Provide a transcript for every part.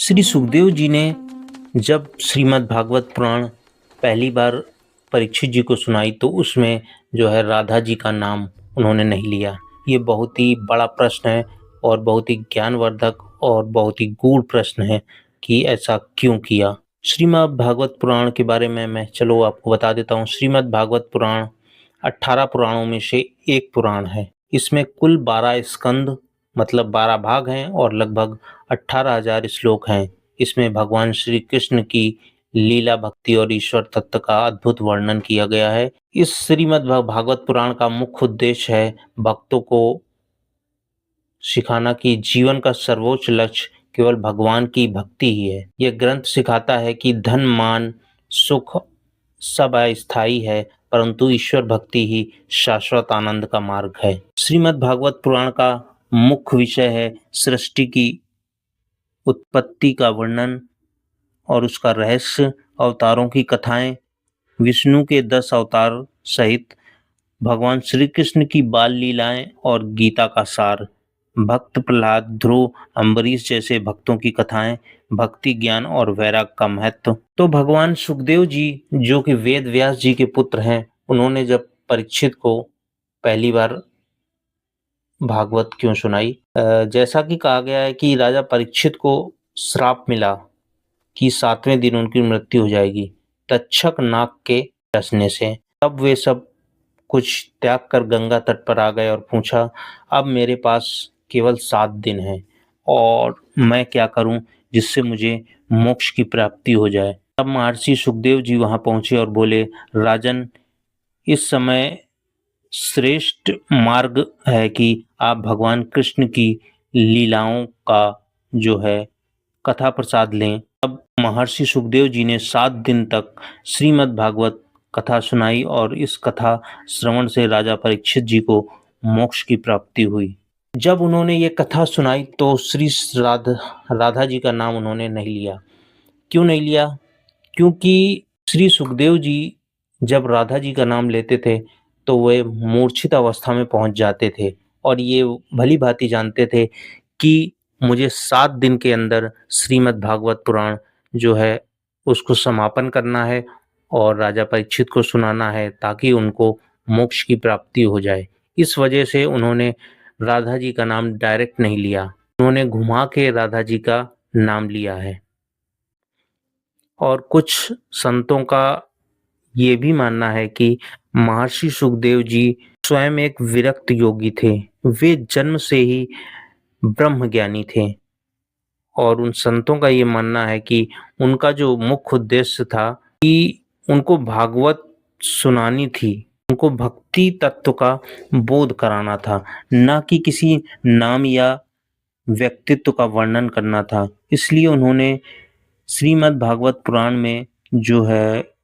श्री सुखदेव जी ने जब श्रीमद् भागवत पुराण पहली बार परीक्षित जी को सुनाई तो उसमें जो है राधा जी का नाम उन्होंने नहीं लिया। ये बहुत ही बड़ा प्रश्न है और बहुत ही ज्ञानवर्धक और बहुत ही गूढ़ प्रश्न है कि ऐसा क्यों किया। श्रीमद् भागवत पुराण के बारे में मैं चलो आपको बता देता हूँ। श्रीमद् भागवत पुराण 18 पुराणों में से एक पुराण है। इसमें कुल 12 स्कंद मतलब 12 भाग हैं और लगभग 18,000 श्लोक हैं। इसमें भगवान श्री कृष्ण की लीला भक्ति और ईश्वर तत्व का अद्भुत वर्णन किया गया है। इस श्रीमद् भागवत पुराण का मुख्य उद्देश्य है भक्तों को सिखाना कि जीवन का सर्वोच्च लक्ष्य केवल भगवान की भक्ति ही है। यह ग्रंथ सिखाता है कि धन मान सुख सब अस्थायी है, परंतु ईश्वर भक्ति ही शाश्वत आनंद का मार्ग है। श्रीमद् भागवत पुराण का मुख्य विषय है सृष्टि की उत्पत्ति का वर्णन और उसका रहस्य, अवतारों की कथाएं, विष्णु के 10 अवतार सहित भगवान श्री कृष्ण की बाल लीलाएं और गीता का सार, भक्त प्रहलाद, ध्रुव, अम्बरीश जैसे भक्तों की कथाएं, भक्ति ज्ञान और वैराग का महत्व। तो भगवान सुखदेव जी जो कि वेद व्यास जी के पुत्र हैं, उन्होंने जब परीक्षित को पहली बार भागवत क्यों सुनाई, जैसा कि कहा गया है कि राजा परीक्षित को श्राप मिला कि 7वें दिन उनकी मृत्यु हो जाएगी तक्षक नाग के डसने से। तब वे सब कुछ त्याग कर गंगा तट पर आ गए और पूछा, अब मेरे पास केवल 7 दिन हैं और मैं क्या करूं जिससे मुझे मोक्ष की प्राप्ति हो जाए। तब महर्षि सुखदेव जी वहां पहुंचे और बोले, राजन, इस समय श्रेष्ठ मार्ग है कि आप भगवान कृष्ण की लीलाओं का जो है कथा प्रसाद लें। तब महर्षि सुखदेव जी ने 7 दिन तक श्रीमद् भागवत कथा सुनाई और इस कथा श्रवण से राजा परीक्षित जी को मोक्ष की प्राप्ति हुई। जब उन्होंने ये कथा सुनाई तो श्री राधा जी का नाम उन्होंने नहीं लिया। क्यों नहीं लिया? क्योंकि श्री सुखदेव जी जब राधा जी का नाम लेते थे तो वे मूर्छित अवस्था में पहुंच जाते थे और ये भली भांति जानते थे कि मुझे 7 दिन के अंदर श्रीमद् भागवत पुराण जो है उसको समापन करना है और राजा परीक्षित को सुनाना है ताकि उनको मोक्ष की प्राप्ति हो जाए। इस वजह से उन्होंने राधा जी का नाम डायरेक्ट नहीं लिया, उन्होंने घुमा के राधा जी का नाम लिया है। और कुछ संतों का ये भी मानना है कि महर्षि सुखदेव जी स्वयं एक विरक्त योगी थे। वे जन्म से ही ब्रह्म ज्ञानी थे और उन संतों का ये मानना है कि उनका जो मुख्य उद्देश्य था कि उनको भागवत सुनानी थी, उनको भक्ति तत्व का बोध कराना था, न कि किसी नाम या व्यक्तित्व का वर्णन करना था। इसलिए उन्होंने श्रीमद् भागवत पुराण में जो है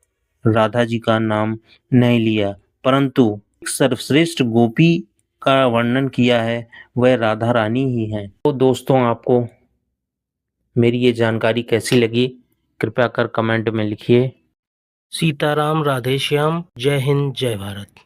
राधा जी का नाम नहीं लिया, परंतु सर्वश्रेष्ठ गोपी का वर्णन किया है, वह राधा रानी ही हैं। तो दोस्तों, आपको मेरी ये जानकारी कैसी लगी कृपया कर कमेंट में लिखिए। सीताराम, राधेश्याम। जय हिंद, जय भारत।